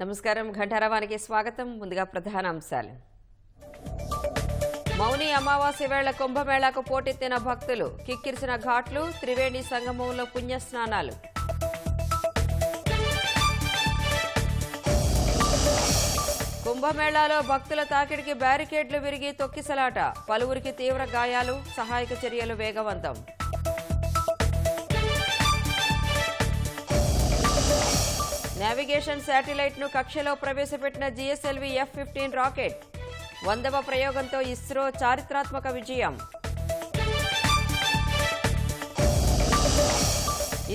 నమస్కారం ఘంటారావానికి స్వాగతం. ముందుగా ప్రధాన అంశాలు. మౌని అమావాస్య వేళ కుంభమేళాకు పోటెత్తిన భక్తులు, కిక్కిరిసిన ఘాట్లు, త్రివేణి సంగమంలో పుణ్యస్నానాలు. కుంభమేళాలో భక్తుల తాకిడికి బ్యారికేడ్లు విరిగి తొక్కిసలాట, పలువురికి తీవ్ర గాయాలు, సహాయక చర్యలు వేగవంతం. నావిగేషన్ శాటిలైట్ ను కక్షలో ప్రవేశపెట్టిన జిఎస్ఎల్వి F-15 రాకెట్, 100వ ప్రయోగంతో ఇస్రో చారిత్రాత్మక విజయం.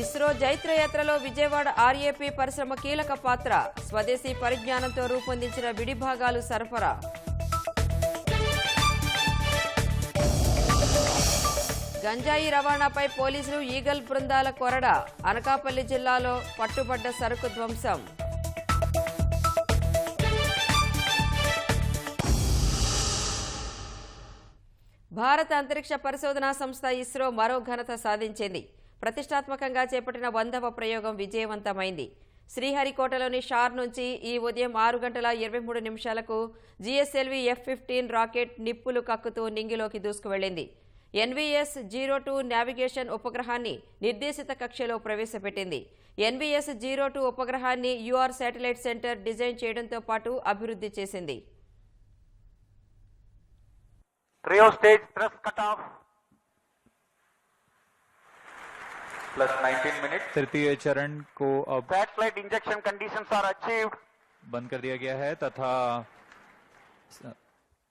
ఇస్రో జైత్రయాత్రలో విజయవాడ RAP పరిశ్రమ కీలక పాత్ర, స్వదేశీ పరిజ్ఞానంతో రూపొందించిన విడిభాగాలు సరఫరా. గంజాయి రవాణాపై పోలీసులు ఈగల్ బృందాల కొరడ, అనకాపల్లి జిల్లాలో పట్టుబడ్డ సరుకు ధ్వంసం. భారత అంతరిక్ష పరిశోధనా సంస్థ ఇస్రో మరో ఘనత సాధించింది. ప్రతిష్టాత్మకంగా చేపట్టిన 100వ ప్రయోగం విజయవంతమైంది. శ్రీహరికోటలోని షార్ నుంచి ఈ ఉదయం 6:23 జిఎస్ఎల్వి F-15 రాకెట్ నిప్పులు కక్కుతూ నింగిలోకి దూసుకువెళ్లింది. NVS-02 నావిగేషన్ ఉపగ్రహాన్ని నిర్దేశిత కక్షలో ప్రవేశపెట్టింది. NVS-02 ఉపగ్రహాన్ని UR satellite centre design చేయడంతో పాటు అభివృద్ధి చేసింది. Trio stage thrust cutoff plus 19 minutes. तृतीय चरण को अब Satellite injection conditions are achieved. बंद कर दिया गया है तथा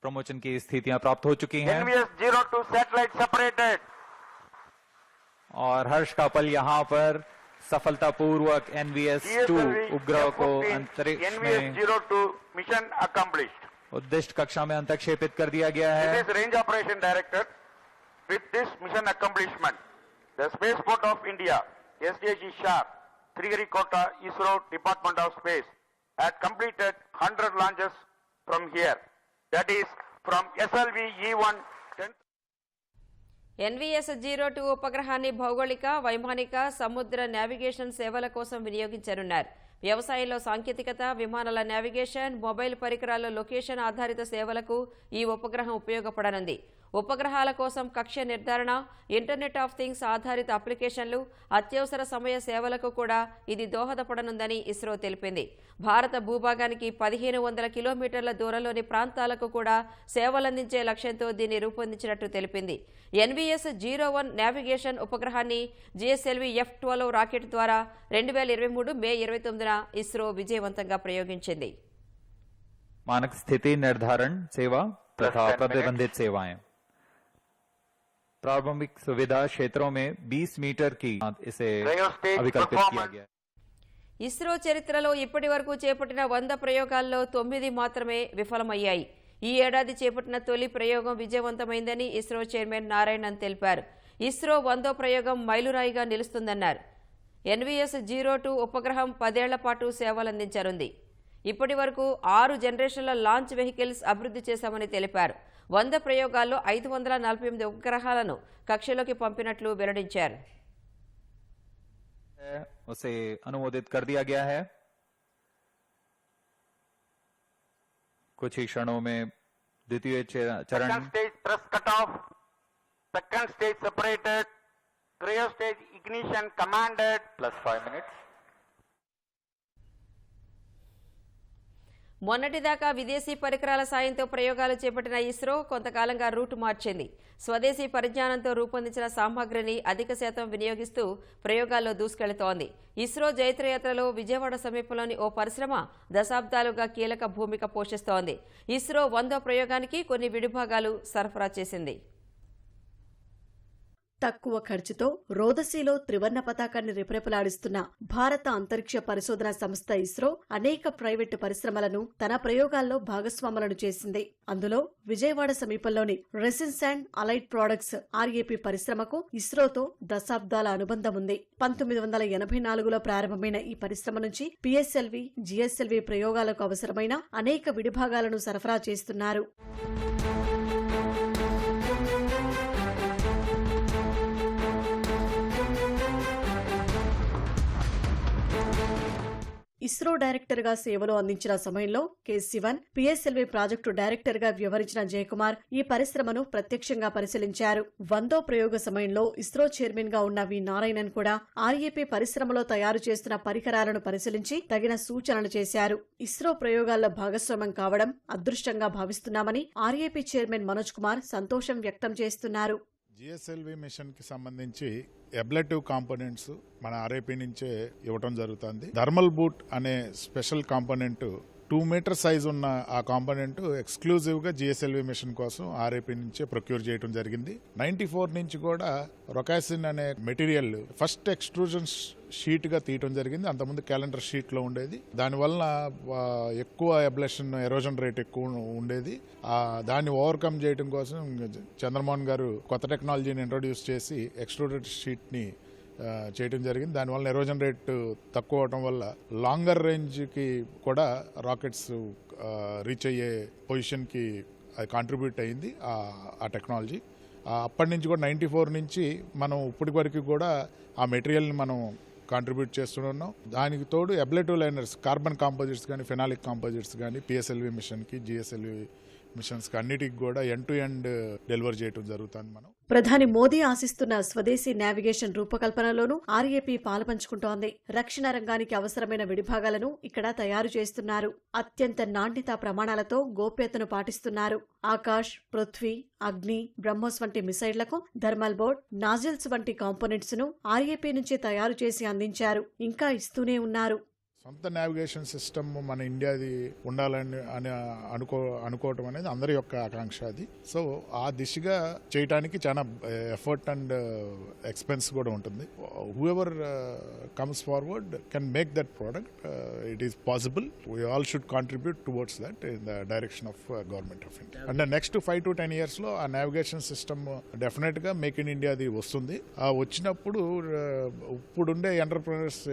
प्रमोशन की स्थितियां प्राप्त हो चुकी हैं NVS-02 satellite separated. और हर्ष का पल यहाँ पर सफलतापूर्वक NVS-2 उपग्रह को अंतरिक्ष में NVS-02 mission accomplished. उद्दिष्ट कक्षा में अंतक्षेपित कर दिया गया है. This is range operation director. With this mission accomplishment, the Spaceport of India, SDG SHAR, Sriharikota, ISRO Department of Space, had completed 100 launches from here. That is from SLV E1. NVS-02 ఉపగ్రహాన్ని భౌగోళిక, వైమానిక, సముద్ర navigation సేవల కోసం వినియోగించనున్నారు. వ్యవసాయంలో సాంకేతికత, విమానాల navigation, mobile పరికరాల్లో location ఆధారిత సేవలకు ఈ ఉపగ్రహం ఉపయోగపడనుంది. ఉపగ్రహాల కోసం కక్ష్య నిర్ధారణ, ఇంటర్నెట్ ఆఫ్ థింగ్స్ ఆధారిత అప్లికేషన్లు, అత్యవసర సమయ సేవలకు కూడా ఇది దోహదపడనుందని ఇస్రో తెలిపింది. భారత భూభాగానికి 1500 కిలోమీటర్ల దూరంలోని ప్రాంతాలకు కూడా సేవలందించే లక్ష్యంతో దీన్ని రూపొందించినట్టు తెలిపింది. NVS-01 navigation ఉపగ్రహాన్ని GSLV F-12 rocket ద్వారా 2023 మే 29న ఇస్రో విజయవంతంగా ప్రయోగించింది. मानक स्थिति निर्धारण सेवा तथा प्रतिबंधित सेवाएं. प्रारंभिक सुविधा क्षेत्रों में 20 मीटर की इसे अभिकल्पित किया गया. ఇస్రో చరిత్రలో ఇప్పటి వరకు చేపట్టిన 100 ప్రయోగాల్లో 9 మాత్రమే విఫలమయ్యాయి. ఈ ఏడాది చేపట్టిన తొలి ప్రయోగం విజయవంతమైందని ఇస్రో చైర్మన్ నారాయణన్ తెలిపారు. ఇస్రో 100వ ప్రయోగం మైలురాయిగా నిలుస్తుందన్నారు. NVS-02 ఉపగ్రహం 10 ఏళ్ల పాటు సేవలందించనుంది. ఇప్పటి వరకు 6 జనరేషన్ల లాంచ్ వెహికల్స్ అభివృద్ధి చేశామని తెలిపారు. 100 ప్రయోగాల్లో 548 ఉపగ్రహాలను కక్షలోకి పంపినట్లు వెల్లడించారు. उसे अनुमोदित कर दिया गया है. कुछ ही क्षणों में द्वितीय चरण. Second stage thrust cutoff. Second stage separated. Trio stage ignition commanded. Plus 5 minutes. మొన్నటిదాకా విదేశీ పరికరాల సాయంతో ప్రయోగాలు చేపట్టిన ఇస్రో కొంతకాలంగా రూటు మార్చింది. స్వదేశీ పరిజ్ఞానంతో రూపొందించిన సామగ్రిని అధిక శాతం వినియోగిస్తూ ప్రయోగాల్లో దూసుకెళుతోంది. ఇస్రో జైత్రయాత్రలో విజయవాడ సమీపంలోని ఓ పరిశ్రమ దశాబ్దాలుగా కీలక భూమిక పోషిస్తోంది. ఇస్రో 100వ ప్రయోగానికి కొన్ని విడిభాగాలు సరఫరా చేసింది. తక్కువ ఖర్చుతో రోదసీలో త్రివర్ణ పతాకాన్ని రెపరెపలాడిస్తున్న భారత అంతరిక్ష పరిశోధనా సంస్థ ఇస్రో అనేక ప్రైవేటు పరిశ్రమలను తన ప్రయోగాల్లో భాగస్వాములను చేసింది. అందులో విజయవాడ సమీపంలోని resins and allied products RAP పరిశ్రమకు ఇస్రోతో దశాబ్దాల అనుబంధం ఉంది. 1984లో ప్రారంభమైన ఈ పరిశ్రమ నుంచి PSLV, GSLV ప్రయోగాలకు అవసరమైన అనేక విడిభాగాలను సరఫరా చేస్తున్నారు. ఇస్రో డైరెక్టర్ గా సేవలు అందించిన సమయంలో K Sivan, PSLV project director గా వ్యవహరించిన జయకుమార్ ఈ పరిశ్రమను ప్రత్యక్షంగా పరిశీలించారు. 100వ ప్రయోగ సమయంలో ఇస్రో చైర్మన్ గా ఉన్న వి నారాయణన్ కూడా ఆర్ఏపీ పరిశ్రమలో తయారు చేస్తున్న పరికరాలను పరిశీలించి తగిన సూచనలు చేశారు. ఇస్రో ప్రయోగాల్లో భాగస్వామ్యం కావడం అదృష్టంగా భావిస్తున్నామని ఆర్ఏపీ చైర్మన్ మనోజ్ కుమార్ సంతోషం వ్యక్తం చేస్తున్నారు. జిఎస్ఎల్వి మిషన్ కి సంబంధించి అబ్లేటివ్ కాంపోనెంట్స్ మన ఆర్ఐపి నుంచే ఇవ్వటం జరుగుతుంది. థర్మల్ బూట్ అనే స్పెషల్ కాంపోనెంట్ 2 మీటర్ సైజ్ ఉన్న ఆ కాంపోనెంట్ ఎక్స్క్లూజివ్ గా జిఎస్ఎల్వి మిషన్ కోసం ఆర్ఐపి నుంచే ప్రొక్యూర్ చేయడం జరిగింది. 94 నుంచి కూడా రొకాసిన్ అనే మెటీరియల్ ఫస్ట్ ఎక్స్ట్రూజన్ షీట్ గా తీయటం జరిగింది. అంతకుముందు క్యాలెండర్ షీట్ లో ఉండేది. దానివల్ల ఎక్కువ అబ్లేషన్ ఎరోజన్ రేట్ ఎక్కువ ఉండేది. దాన్ని ఓవర్కమ్ చేయడం కోసం చంద్రమోహన్ గారు కొత్త టెక్నాలజీని ఇంట్రొడ్యూస్ చేసి ఎక్స్ట్రూడెడ్ షీట్ ని చేయడం జరిగింది. దానివల్ల ఎరోజన్ రేట్ తక్కువ అవడం వల్ల లాంగర్ రేంజ్ కి కూడా రాకెట్స్ రీచ్ అయ్యే పొజిషన్ కి అది కాంట్రిబ్యూట్ అయింది ఆ టెక్నాలజీ. అప్పటి నుంచి కూడా 94 నుంచి మనం ఇప్పటి వరకు కూడా ఆ మెటీరియల్ని మనం కాంట్రిబ్యూట్ చేస్తున్నాం. దానికి తోడు అబ్లేటివ్ లైనర్స్, కార్బన్ కాంపోజిట్స్ కానీ, ఫెనాలిక్ కాంపోజిట్స్ కానీ పిఎస్ఎల్వి మిషన్కి, జిఎస్ఎల్వి మిషన్స్కి అన్నిటికి కూడా ఎండ్ టు ఎండ్ డెలివర్ చేయడం జరుగుతుంది. మనం ప్రధాని మోదీ ఆశిస్తున్న స్వదేశీ నావిగేషన్ రూపకల్పనలోనూ ఆర్ఏపీ పాలుపంచుకుంటోంది. రక్షణ రంగానికి అవసరమైన విడిభాగాలను ఇక్కడ తయారు చేస్తున్నారు. అత్యంత నాణ్యతా ప్రమాణాలతో గోప్యతను పాటిస్తున్నారు. ఆకాష్, పృథ్వీ, అగ్ని, బ్రహ్మోస్ వంటి మిసైళ్లకు థర్మల్ బోర్డ్, నాజిల్స్ వంటి కాంపోనెంట్స్ ను ఆర్ఏపీ నుంచి తయారు చేసి అందించారు. ఇంకా ఇస్తూనే ఉన్నారు. సొంత నావిగేషన్ సిస్టమ్ మన ఇండియాది ఉండాలని అనుకోవటం అనేది అందరి యొక్క ఆకాంక్ష. అది సో ఆ దిశగా చేయడానికి చాలా ఎఫర్ట్ అండ్ ఎక్స్పెన్స్ కూడా ఉంటుంది. Whoever comes forward can make that product. It is possible. We all should contribute towards that in the direction of government of India. And next 5 to 10 years లో ఆ navigation system definite గా make in ఇండియాది వస్తుంది. వచ్చినప్పుడు ఇప్పుడుండే entrepreneurs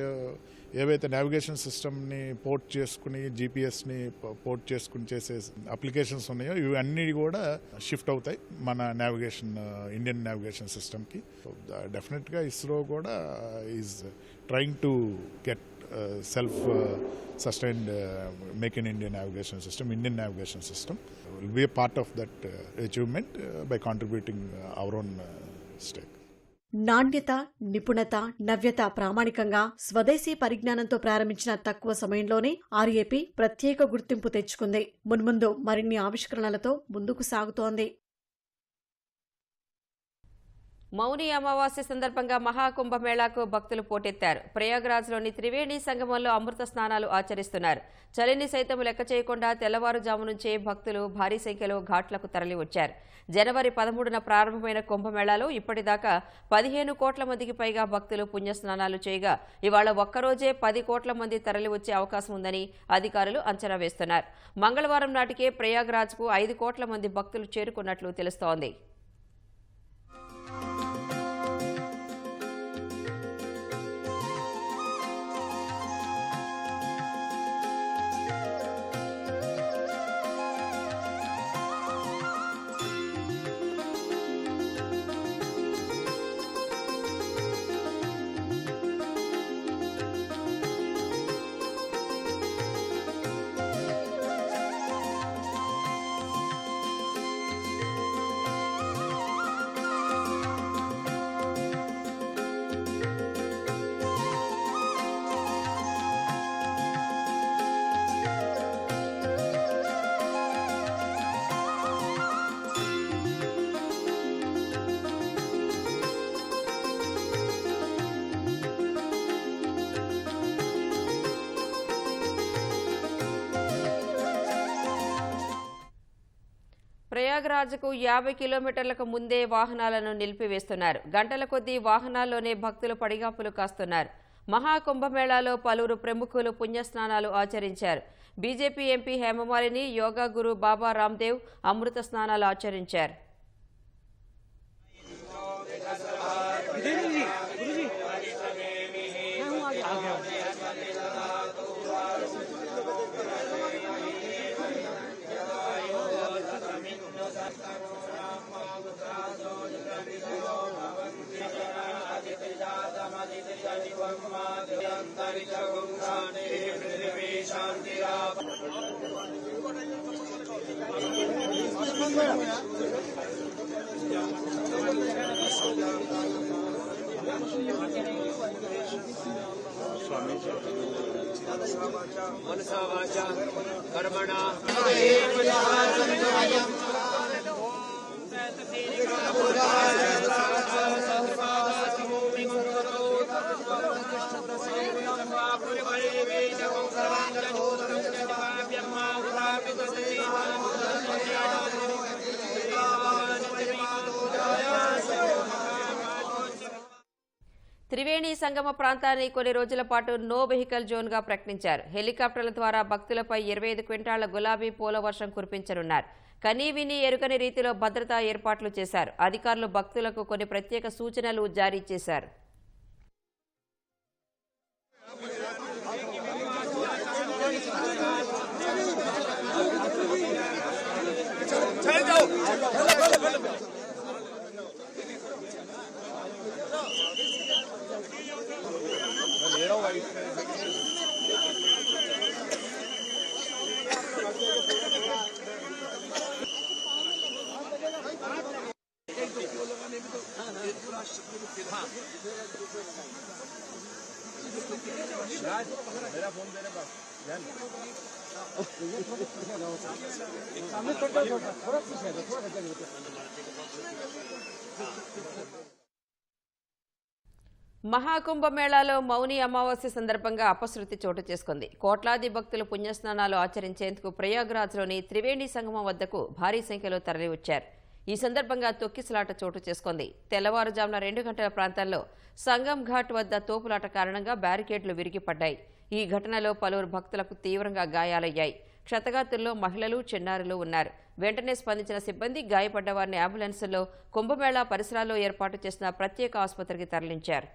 ఏవైతే navigation సిస్టమ్ని port చేసుకుని, జీపీఎస్ని port చేసుకుని చేసే అప్లికేషన్స్ ఉన్నాయో ఇవన్నీ కూడా షిఫ్ట్ అవుతాయి మన నావిగేషన్, ఇండియన్ నావిగేషన్ సిస్టమ్కి. డెఫినెట్గా ఇస్రో కూడా is trying to get self sustained make in Indian navigation system. Indian navigation system will be a part of that achievement by contributing our own stake. నాణ్యత, నిపుణత, నవ్యత ప్రామాణికంగా స్వదేశీ పరిజ్ఞానంతో ప్రారంభించిన తక్కువ సమయంలోనే ఆర్ఏపీ ప్రత్యేక గుర్తింపు తెచ్చుకుంది. మున్ముందు మరిన్ని ఆవిష్కరణలతో ముందుకు సాగుతోంది. మౌని అమావాస్య సందర్భంగా మహాకుంభమేళాకు భక్తులు పోటెత్తారు. ప్రయాగ్రాజ్లోని త్రివేణి సంగమంలో అమృత స్నానాలు ఆచరిస్తున్నారు. చలిని సైతం లెక్క చేయకుండా తెల్లవారుజాము నుంచే భక్తులు భారీ సంఖ్యలో ఘాట్లకు తరలివచ్చారు. జనవరి 13న ప్రారంభమైన కుంభమేళాలో ఇప్పటిదాకా 15 కోట్ల మందికి పైగా భక్తులు పుణ్యస్నానాలు చేయగా ఇవాళ ఒక్కరోజే 10 కోట్ల మంది తరలివచ్చే అవకాశం ఉందని అధికారులు అంచనా వేస్తున్నారు. మంగళవారం నాటికే ప్రయాగ్రాజ్కు 5 కోట్ల మంది భక్తులు చేరుకున్నట్లు తెలుస్తోంది. ప్రయాగ్రాజ్కు 50 కిలోమీటర్లకు ముందే వాహనాలను నిలిపివేస్తున్నారు. గంటల కొద్దీ వాహనాల్లోనే భక్తులు పడిగాపులు కాస్తున్నారు. మహాకుంభమేళాలో పలువురు ప్రముఖులు పుణ్యస్నానాలు ఆచరించారు. బీజేపీ ఎంపీ హేమమాలిని, యోగా గురు బాబా రామ్దేవ్ అమృత స్నానాలు ఆచరించారు. मनसा वाचा कर्मणा త్రివేణి సంగమ ప్రాంతాన్ని కొన్ని రోజుల పాటు నో వెహికల్ జోన్ గా ప్రకటించారు. హెలికాప్టర్ల ద్వారా భక్తులపై 25 క్వింటాళ్ల గులాబీ పూల వర్షం కురిపించనున్నారు. కనీవిని ఎరుకని రీతిలో భద్రతా ఏర్పాట్లు చేశారు. అధికారులు భక్తులకు కొన్ని ప్రత్యేక సూచనలు జారీ చేశారు. మహాకుంభమేళాలో మౌని అమావాస్య సందర్భంగా అపశృతి చోటు చేసుకుంది. కోట్లాది భక్తులు పుణ్యస్నానాలు ఆచరించేందుకు ప్రయాగ్రాజ్లోని త్రివేణి సంగమం వద్దకు భారీ సంఖ్యలో తరలివచ్చారు. ఈ సందర్భంగా తొక్కిసలాట చోటు చేసుకుంది. తెల్లవారుజామున 2 గంటల ప్రాంతాల్లో సంగం ఘాట్ వద్ద తోపులాట కారణంగా బ్యారికేడ్లు విరిగిపడ్డాయి. ఈ ఘటనలో పలువురు భక్తులకు తీవ్రంగా గాయాలయ్యాయి. క్షతగాతుల్లో మహిళలు, చిన్నారులు ఉన్నారు. వెంటనే స్పందించిన సిబ్బంది గాయపడ్డ వారిని అంబులెన్సుల్లో కుంభమేళా పరిసరాల్లో ఏర్పాటు చేసిన ప్రత్యేక ఆసుపత్రికి తరలించారు.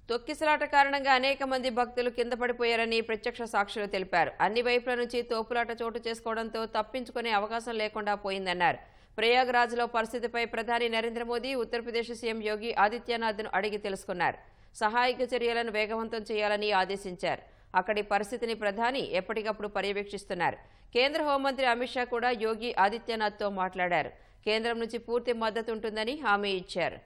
తొక్కిసలాట కారణంగా అనేక మంది భక్తులు కింద పడిపోయారని ప్రత్యక్ష సాక్షులు తెలిపారు. అన్ని వైపుల నుంచి తోపులాట చోటు చేసుకోవడంతో తప్పించుకునే అవకాశం లేకుండా పోయిందన్నారు. ప్రయాగ్రాజ్లో పరిస్థితిపై ప్రధాని నరేంద్ర మోదీ ఉత్తరప్రదేశ్ సీఎం యోగి ఆదిత్యనాథ్ను అడిగి తెలుసుకున్నారు. సహాయక చర్యలను వేగవంతం చేయాలని ఆదేశించారు. అక్కడి పరిస్థితిని ప్రధాని ఎప్పటికప్పుడు పర్యవేక్షిస్తున్నారు. కేంద్ర హోంమంత్రి అమిత్ షా కూడా యోగి ఆదిత్యనాథ్తో మాట్లాడారు. కేంద్రం నుంచి పూర్తి మద్దతు ఉంటుందని హామీ ఇచ్చారు.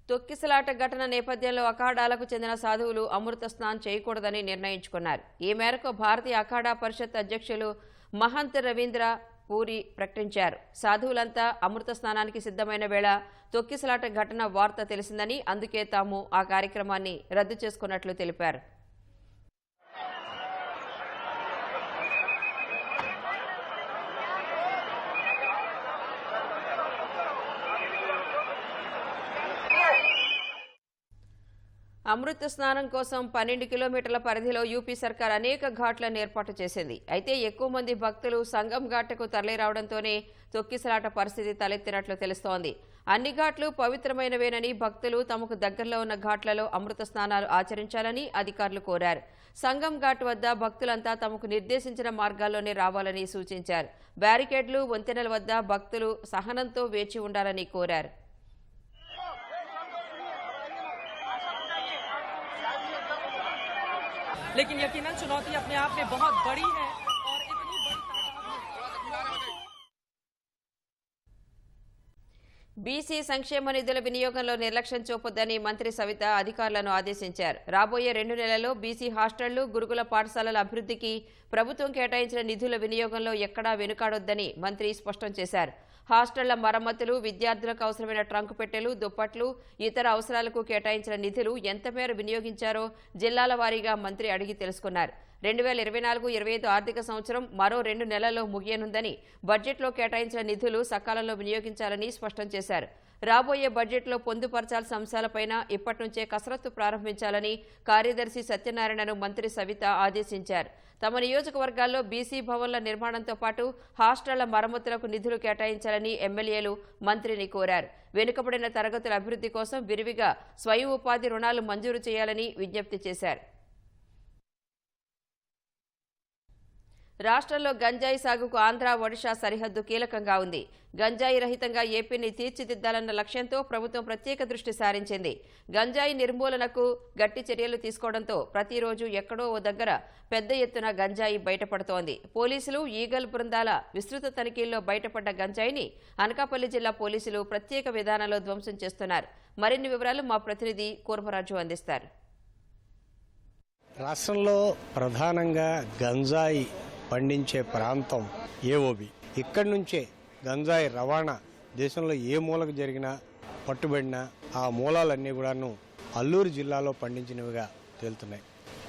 తొక్కిసలాట ఘటన నేపథ్యంలో అఖాడాలకు చెందిన సాధువులు అమృత స్నానం చేయకూడదని నిర్ణయించుకున్నారు. ఈ మేరకు భారతీయ అఖాడా పరిషత్ అధ్యక్షులు మహంత్ రవీంద్ర పూరి ప్రకటించారు. సాధువులంతా అమృత స్నానానికి సిద్ధమైన వేళ తొక్కిసలాట ఘటన వార్త తెలిసిందని, అందుకే తాము ఆ కార్యక్రమాన్ని రద్దు చేసుకున్నట్లు తెలిపారు. అమృత స్నానం కోసం 12 కిలోమీటర్ల పరిధిలో యూపీ సర్కార్ అనేక ఘాట్లను ఏర్పాటు చేసింది. అయితే ఎక్కువ మంది భక్తులు సంగం ఘాట్కు తరలిరావడంతోనే తొక్కిసలాట పరిస్థితి తలెత్తినట్లు తెలుస్తోంది. అన్ని ఘాట్లు పవిత్రమైనవేనని, భక్తులు తమకు దగ్గరలో ఉన్న ఘాట్లలో అమృత స్నానాలు ఆచరించాలని అధికారులు కోరారు. సంగం ఘాట్ వద్ద భక్తులంతా తమకు నిర్దేశించిన మార్గాల్లోనే రావాలని సూచించారు. బ్యారికేడ్లు, వంతెనల వద్ద భక్తులు సహనంతో వేచి ఉండాలని కోరారు. लेकिन यकीनन चुनौती अपने आप में बहुत बड़ी है और इतनी बड़ी तादाद में బీసీ సంక్షేమ నిధుల వినియోగంలో నిర్లక్ష్యం చూపొద్దని మంత్రి సవిత అధికారులను ఆదేశించారు. రాబోయే 2 నెలల్లో బీసీ హాస్టళ్లు, గురుకుల పాఠశాలల అభివృద్ధికి ప్రభుత్వం కేటాయించిన నిధుల వినియోగంలో ఎక్కడా వెనుకాడొద్దని మంత్రి స్పష్టం చేశారు. హాస్టళ్ల మరమ్మతులు, విద్యార్థులకు అవసరమైన ట్రంక్ పెట్టెలు, దుప్పట్లు, ఇతర అవసరాలకు కేటాయించిన నిధులు ఎంత మేర వినియోగించారో జిల్లాల వారీగా మంత్రి అడిగి తెలుసుకున్నారు. 2024-25 ఆర్థిక సంవత్సరం మరో 2 నెలల్లో ముగియనుందని, బడ్జెట్లో కేటాయించిన నిధులు సకాలంలో వినియోగించాలని స్పష్టం చేశారు. రాబోయే బడ్జెట్లో పొందుపరచాల్సిన అంశాలపైన ఇప్పటి నుంచే కసరత్తు ప్రారంభించాలని కార్యదర్శి సత్యనారాయణను మంత్రి సవిత ఆదేశించారు. తమ నియోజకవర్గాల్లో బీసీ భవన్ల నిర్మాణంతో పాటు హాస్టళ్ల మరమ్మతులకు నిధులు కేటాయించాలని ఎమ్మెల్యేలు మంత్రిని కోరారు. వెనుకబడిన తరగతుల అభివృద్ధి కోసం విరివిగా స్వయం ఉపాధి రుణాలు మంజూరు చేయాలని విజ్ఞప్తి చేశారు. రాష్ట్రంలో గంజాయి సాగుకు ఆంధ్ర, ఒడిషా సరిహద్దు కీలకంగా ఉంది. గంజాయి రహితంగా ఏపీని తీర్చిదిద్దాలన్న లక్ష్యంతో ప్రభుత్వం ప్రత్యేక దృష్టి సారించింది. గంజాయి నిర్మూలనకు గట్టి చర్యలు తీసుకోవడంతో ప్రతిరోజు ఎక్కడో ఓ దగ్గర పెద్ద ఎత్తున గంజాయి బయటపడుతోంది. పోలీసులు, ఈగల్ బృందాల విస్తృత తనిఖీల్లో బయటపడ్డ గంజాయిని అనకాపల్లి జిల్లా పోలీసులు ప్రత్యేక విధానంలో ధ్వంసం చేస్తున్నారు. మరిన్ని వివరాలు మా ప్రతినిధి కూర్మరాజు అందిస్తారు. రాష్ట్రంలో ప్రధానంగా గంజాయి పండించే ప్రాంతం ఏఓబి. ఇక్కడి నుంచే గంజాయి రవాణా దేశంలో ఏ మూలకు జరిగినా పట్టుబడినా ఆ మూలాలన్నీ కూడాను అల్లూరు జిల్లాలో పండించినవిగా తేలుతున్నాయి.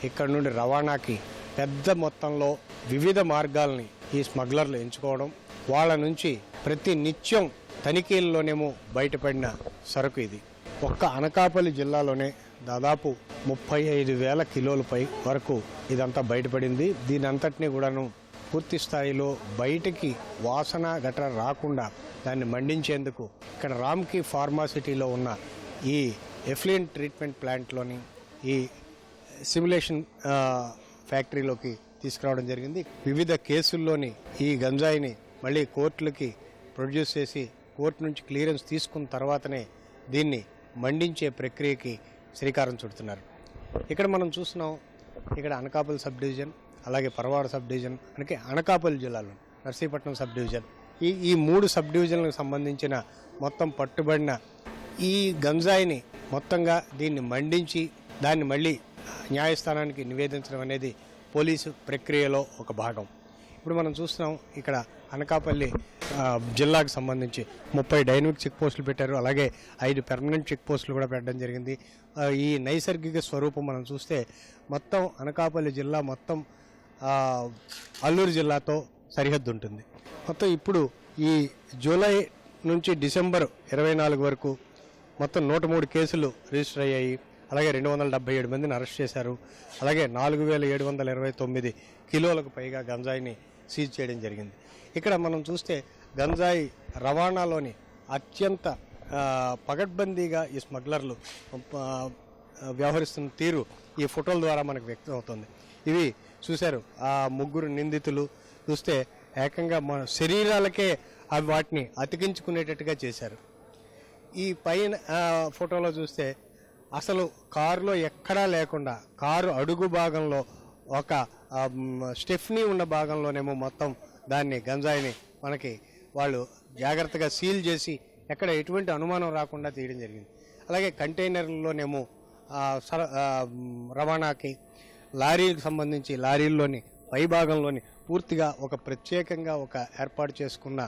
ఇక్కడ నుండి రవాణాకి పెద్ద మొత్తంలో వివిధ మార్గాల్ని ఈ స్మగ్లర్లు ఎంచుకోవడం, వాళ్ళ నుంచి ప్రతి నిత్యం తనిఖీల్లోనేమో బయటపడిన సరుకు ఇది. ఒక్క అనకాపల్లి జిల్లాలోనే దాదాపు 35,000 కిలోలపై వరకు ఇదంతా బయటపడింది. దీని అంతటినీ కూడాను పూర్తి స్థాయిలో బయటికి వాసన గట్రా రాకుండా దాన్ని మండించేందుకు ఇక్కడ రామ్కి ఫార్మాసిటీలో ఉన్న ఈ ఎఫ్లూయెంట్ ట్రీట్మెంట్ ప్లాంట్లోని ఈ సిమ్యులేషన్ ఫ్యాక్టరీలోకి తీసుకురావడం జరిగింది. వివిధ కేసుల్లోని ఈ గంజాయిని మళ్ళీ కోర్టులకి ప్రొడ్యూస్ చేసి కోర్టు నుంచి క్లియరెన్స్ తీసుకున్న తర్వాతనే దీన్ని మండించే ప్రక్రియకి శ్రీకారం చుడుతున్నారు. ఇక్కడ మనం చూస్తున్నాం, ఇక్కడ అనకాపల్లి సబ్ డివిజన్, అలాగే పరవాడ సబ్ డివిజన్, అంటే అనకాపల్లి జిల్లాలో నర్సీపట్నం సబ్ డివిజన్, ఈ 3 సబ్ డివిజన్లకు సంబంధించిన మొత్తం పట్టుబడిన ఈ గంజాయిని మొత్తంగా దీన్ని మండించి దాన్ని మళ్ళీ న్యాయస్థానానికి నివేదించడం అనేది పోలీసు ప్రక్రియలో ఒక భాగం. ఇప్పుడు మనం చూస్తున్నాం, ఇక్కడ అనకాపల్లి జిల్లాకు సంబంధించి 30 డైనమిక్ చెక్ పోస్టులు పెట్టారు. అలాగే 5 పెర్మనెంట్ చెక్ పోస్టులు కూడా పెట్టడం జరిగింది. ఈ నైసర్గిక స్వరూపం మనం చూస్తే మొత్తం అనకాపల్లి జిల్లా మొత్తం అల్లూరు జిల్లాతో సరిహద్దు ఉంటుంది. మొత్తం ఇప్పుడు ఈ జూలై నుంచి డిసెంబర్ 24 వరకు మొత్తం 103 కేసులు రిజిస్టర్ అయ్యాయి. అలాగే 277 మందిని అరెస్ట్ చేశారు. అలాగే 4,729 కిలోలకు పైగా గంజాయిని సీజ్ చేయడం జరిగింది. ఇక్కడ మనం చూస్తే గంజాయి రవాణాలోని అత్యంత పగడ్బందీగా ఈ స్మగ్లర్లు వ్యవహరిస్తున్న తీరు ఈ ఫోటోల ద్వారా మనకు వ్యక్తం అవుతుంది. ఇవి చూశారు, ఆ 3 నిందితులు చూస్తే ఏకంగా మన శరీరాలకే అవి వాటిని అతికించుకునేటట్టుగా చేశారు. ఈ పైన ఫోటోలో చూస్తే అసలు కారులో ఎక్కడా లేకుండా కారు అడుగు భాగంలో ఒక స్టెఫ్నీ ఉన్న భాగంలోనేమో మొత్తం దాన్ని గంజాయిని మనకి వాళ్ళు జాగ్రత్తగా సీల్ చేసి ఎక్కడ ఎటువంటి అనుమానం రాకుండా తీయడం జరిగింది. అలాగే కంటైనర్లోనేమో రవాణాకి లారీలకు సంబంధించి లారీల్లోని పై భాగంలోని పూర్తిగా ఒక ప్రత్యేకంగా ఒక ఏర్పాటు చేసుకున్న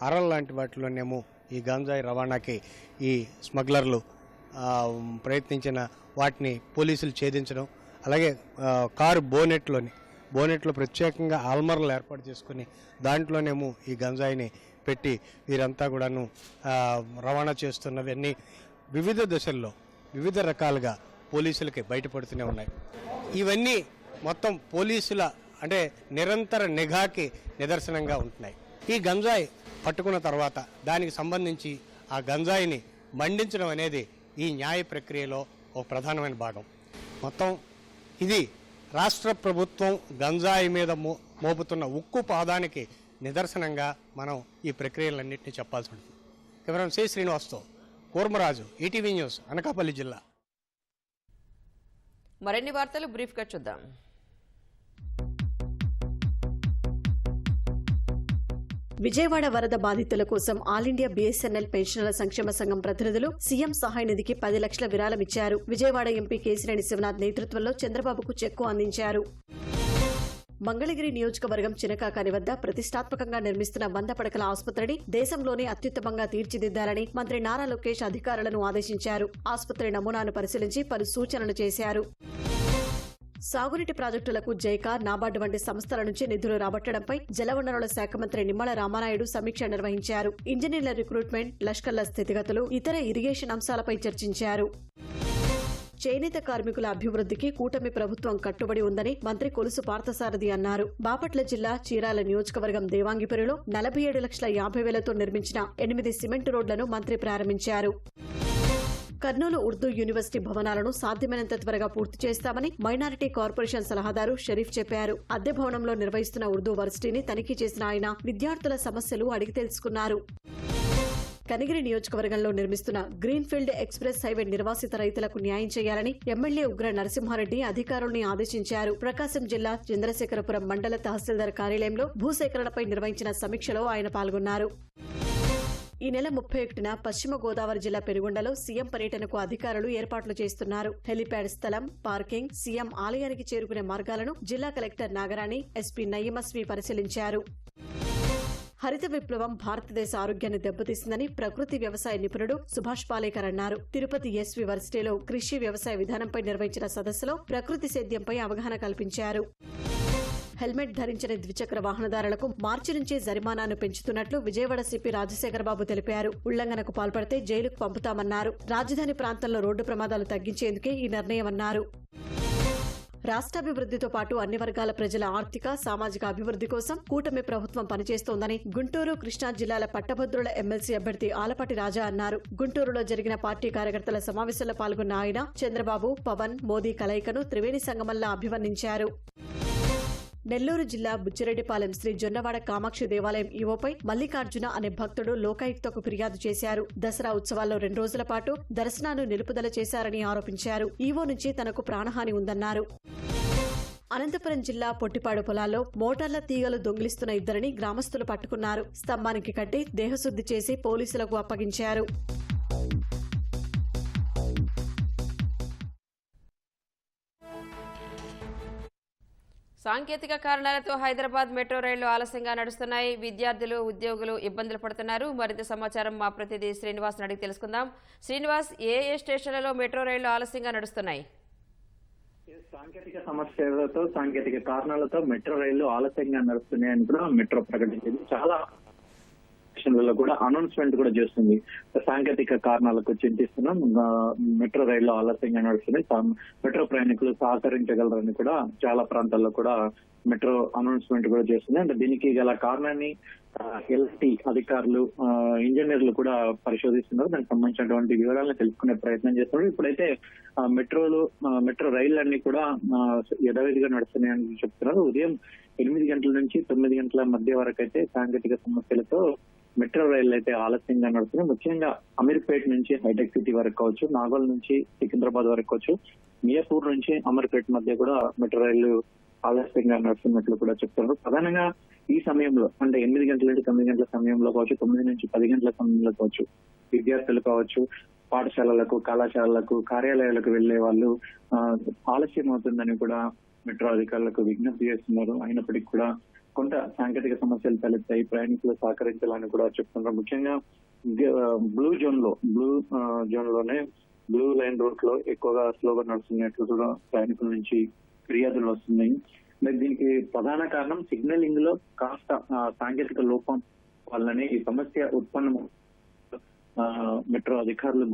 అరల్ లాంటి వాటిలోనేమో ఈ గంజాయి రవాణాకి ఈ స్మగ్లర్లు ప్రయత్నించిన వాటిని పోలీసులు ఛేదించడం, అలాగే కారు బోనెట్లో ప్రత్యేకంగా ఆల్మర్లు ఏర్పాటు చేసుకుని దాంట్లోనేమో ఈ గంజాయిని పెట్టి వీరంతా కూడాను రవాణా చేస్తున్నవన్నీ వివిధ దశల్లో వివిధ రకాలుగా పోలీసులకి బయటపడుతూనే ఉన్నాయి. ఇవన్నీ మొత్తం పోలీసుల అంటే నిరంతర నిఘాకి నిదర్శనంగా ఉంటున్నాయి. ఈ గంజాయి పట్టుకున్న తర్వాత దానికి సంబంధించి ఆ గంజాయిని మండించడం అనేది ఈ న్యాయ ప్రక్రియలో ఒక ప్రధానమైన భాగం. మొత్తం ఇది రాష్ట్ర ప్రభుత్వం గంజాయి మీద మోపుతున్న ఉక్కు పాదానికి నిదర్శనంగా మనం ఈ ప్రక్రియలన్నింటినీ చెప్పాల్సి ఉంటుంది. కెమెరామెన్ సి శ్రీనివాస్తో కూర్మరాజు, ఈటీవీ న్యూస్, అనకాపల్లి జిల్లా. మరిన్ని వార్తలు బ్రీఫ్గా చూద్దాం. విజయవాడ వరద బాధితుల కోసం ఆల్ ఇండియా బీఎస్ఎన్ఎల్ పెన్షనర్ల సంక్షేమ సంఘం ప్రతినిధులు సీఎం సహాయ నిధికి 10 లక్షల విరాళమిచ్చారు. విజయవాడ ఎంపీ కేశినేని శివనాథ్ నేతృత్వంలో చంద్రబాబుకు చెక్కు అందించారు. మంగళగిరి నియోజకవర్గం చినకాకాని వద్ద ప్రతిష్టాత్మకంగా నిర్మిస్తున్న 100 పడకల ఆసుపత్రిని దేశంలోనే అత్యుత్తమంగా తీర్చిదిద్దాలని మంత్రి నారా లోకేష్ అధికారులను ఆదేశించారు. ఆసుపత్రి నమూనాను పరిశీలించి పలు సూచనలు చేశారు. సాగునీటి ప్రాజెక్టులకు జైకా, నాబార్డు వంటి సంస్థల నుంచి నిధులు రాబట్టడంపై జలవనరుల శాఖ మంత్రి నిమ్మల రామానాయుడు సమీక్ష నిర్వహించారు. ఇంజనీర్ల రిక్రూట్మెంట్, లష్కర్ల స్థితిగతులు, ఇతర ఇరిగేషన్ అంశాలపై చర్చించారు. చేనేత కార్మికుల అభివృద్ధికి కూటమి ప్రభుత్వం కట్టుబడి ఉందని మంత్రి కొలుసు పార్థసారథి అన్నారు. బాపట్ల జిల్లా చీరాల నియోజకవర్గం దేవాంగిపురిలో 47,50,000తో నిర్మించిన 8 సిమెంటు రోడ్లను మంత్రి ప్రారంభించారు. కర్నూలు ఉర్దూ యూనివర్సిటీ భవనాలను సాధ్యమైనంత త్వరగా పూర్తి చేస్తామని మైనారిటీ కార్పొరేషన్ సలహాదారు షరీఫ్ చెప్పారు. అద్దె భవనంలో నిర్వహిస్తున్న ఉర్దూ వర్సిటీని తనిఖీ చేసిన ఆయన విద్యార్థుల సమస్యలు అడిగి తెలుసుకున్నారు. కనిగిరి నియోజకవర్గంలో నిర్మిస్తున్న గ్రీన్ఫీల్డ్ ఎక్స్ప్రెస్ హైవే నిర్వాసిత రైతులకు న్యాయం చేయాలని ఎమ్మెల్యే ఉగ్ర నరసింహారెడ్డి అధికారుల్ని ఆదేశించారు. ప్రకాశం జిల్లా చంద్రశేఖరపురం మండల తహసీల్దార్ కార్యాలయంలో భూసేకరణపై నిర్వహించిన సమీక్షలో ఆయన పాల్గొన్నారు. ఈ నెల 31న పశ్చిమ గోదావరి జిల్లా పెనుగొండలో సీఎం పర్యటనకు అధికారులు ఏర్పాట్లు చేస్తున్నారు. హెలీప్యాడ్ స్థలం, పార్కింగ్, సీఎం ఆలయానికి చేరుకునే మార్గాలను జిల్లా కలెక్టర్ నాగరాణి, ఎస్పీ నయీమస్వి పరిశీలించారు. హరిత విప్లవం భారతదేశ ఆరోగ్యాన్ని దెబ్బతీసిందని ప్రకృతి వ్యవసాయ నిపుణుడు సుభాష్ పాలేకర్ అన్నారు. తిరుపతి ఎస్వి వర్సిటీలో కృషి వ్యవసాయ విధానంపై నిర్వహించిన సదస్సులో ప్రకృతి సేద్యంపై అవగాహన కల్పించారు. హెల్మెట్ ధరించని ద్విచక్ర వాహనదారులకు మార్చి నుంచే జరిమానాను పెంచుతున్నట్లు విజయవాడ సిపి రాజశేఖరబాబు తెలిపారు. ఉల్లంఘనకు పాల్పడితే జైలుకు పంపుతామన్నారు. రాజధాని ప్రాంతంలో రోడ్డు ప్రమాదాలు తగ్గించేందుకే ఈ నిర్ణయమన్నారు. రాష్ట్రాభివృద్ధితో పాటు అన్ని వర్గాల ప్రజల ఆర్థిక, సామాజిక అభివృద్ధి కోసం కూటమి ప్రభుత్వం పనిచేస్తోందని గుంటూరు, కృష్ణా జిల్లాల పట్టభద్రుల ఎమ్మెల్సీ అభ్యర్థి ఆలపాటి రాజా అన్నారు. గుంటూరులో జరిగిన పార్టీ కార్యకర్తల సమావేశంలో పాల్గొన్న ఆయన చంద్రబాబు, పవన్, మోదీ కలయికను త్రివేణి సంగమంలా అభివర్ణించారు. నెల్లూరు జిల్లా బుచ్చిరెడ్డిపాలెం శ్రీ జొన్నవాడ కామాక్షి దేవాలయం ఈవోపై మల్లికార్జున అనే భక్తుడు లోకాయుక్తకు ఫిర్యాదు చేశారు. దసరా ఉత్సవాల్లో 2 రోజుల పాటు దర్శనాన్ని నిలుపుదల చేశారని ఆరోపించారు. ఈవో నుంచి తనకు ప్రాణహాని ఉందన్నారు. అనంతపురం జిల్లా పొట్టిపాడు పొలాల్లో మోటార్ల తీగలు దొంగిలిస్తున్న 2 గ్రామస్తులు పట్టుకున్నారు. స్తంభానికి కట్టి దేహశుద్ధి చేసి పోలీసులకు అప్పగించారు. సాంకేతిక కారణాలతో హైదరాబాద్ మెట్రో రైళ్లు ఆలస్యంగా నడుస్తున్నాయి. విద్యార్థులు, ఉద్యోగులు ఇబ్బందులు పడుతున్నారు. మరింత సమాచారం మా ప్రతినిధి శ్రీనివాస్ అడిగి తెలుసుకుందాం. శ్రీనివాస్, ఏ షేషన్లలో మెట్రో రైళ్లు ఆలస్యంగా నడుస్తున్నాయి? సాంకేతిక సమస్యలతో, సాంకేతిక కారణాలతో మెట్రో రైళ్లు ఆలస్యంగా నడుస్తున్నాయని కూడా మెట్రో ప్రకటించింది. చాలా స్టేషన్లలో కూడా అనౌన్స్మెంట్ కూడా చేస్తుంది. సాంకేతిక కారణాలకు చింతిస్తున్నాం, మెట్రో రైళ్లు ఆలస్యంగా నడుస్తున్నాయి, మెట్రో ప్రయాణికులు సహకరించగలరని కూడా చాలా ప్రాంతాల్లో కూడా మెట్రో అనౌన్స్మెంట్ కూడా చేస్తుంది. అంటే దీనికి గల కారణాన్ని ఎల్టీ అధికారులు, ఇంజనీర్లు కూడా పరిశోధిస్తున్నారు. దానికి సంబంధించినటువంటి వివరాలను తెలుసుకునే ప్రయత్నం చేస్తున్నారు. ఇప్పుడైతే మెట్రో రైళ్లన్నీ కూడా యథావిధిగా నడుస్తున్నాయని చెప్తున్నారు. ఉదయం 8 గంటల నుంచి 9 గంటల మధ్య వరకు అయితే సాంకేతిక సమస్యలతో మెట్రో రైళ్లు అయితే ఆలస్యంగా నడుస్తున్నాయి. ముఖ్యంగా అమీర్పేట్ నుంచి హైటెక్ సిటీ వరకు కావచ్చు, నాగోల్ నుంచి సికింద్రాబాద్ వరకు కావచ్చు, మియాపూర్ నుంచి అమీర్పేట్ మధ్య కూడా మెట్రో రైళ్లు ఆలస్యంగా నడుస్తున్నట్లు కూడా చెప్తున్నారు. ప్రధానంగా ఈ సమయంలో అంటే 8 గంటల నుంచి 9 గంటల సమయంలో కావచ్చు, 9 నుంచి 10 గంటల సమయంలో కావచ్చు, విద్యార్థులు కావచ్చు, పాఠశాలలకు, కళాశాలలకు, కార్యాలయాలకు వెళ్లే వాళ్ళు ఆలస్యం అవుతుందని కూడా మెట్రో అధికారులకు విజ్ఞప్తి చేస్తున్నారు. అయినప్పటికీ కూడా కొంత సాంకేతిక సమస్యలు తలెత్తాయి, ప్రయాణికులు సహకరించాలని కూడా చెప్తున్నారు. ముఖ్యంగా బ్లూ జోన్ లోనే బ్లూ లైన్ రూట్ లో ఎక్కువగా స్లోగా నడుస్తున్నట్లు కూడా ప్రయాణికుల నుంచి ఫిర్యాదులు వస్తున్నాయి. మరి దీనికి ప్రధాన కారణం సిగ్నలింగ్ లో కాస్త సాంకేతిక లోపం వల్లనే ఈ సమస్య ఉత్పన్నం మెట్రో అధికారులు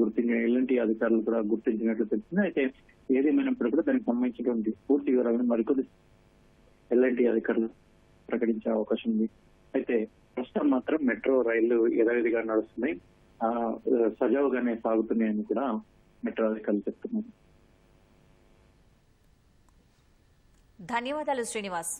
ఎల్ఎన్టీ అధికారులు కూడా గుర్తించినట్లు తెలుస్తుంది. అయితే ఏదేమైనప్పుడు కూడా దానికి సంబంధించినటువంటి పూర్తి వివరాలను మరికొద్ది ఎల్ఎన్టీ అధికారులు ప్రకటించే అవకాశం ఉంది. అయితే ప్రస్తుతం మాత్రం మెట్రో రైళ్లు యథావిధిగా నడుస్తున్నాయి, సజావుగానే సాగుతున్నాయని కూడా మెట్రో అధికారులు చెప్తున్నారు. ధన్యవాదాలు శ్రీనివాస్.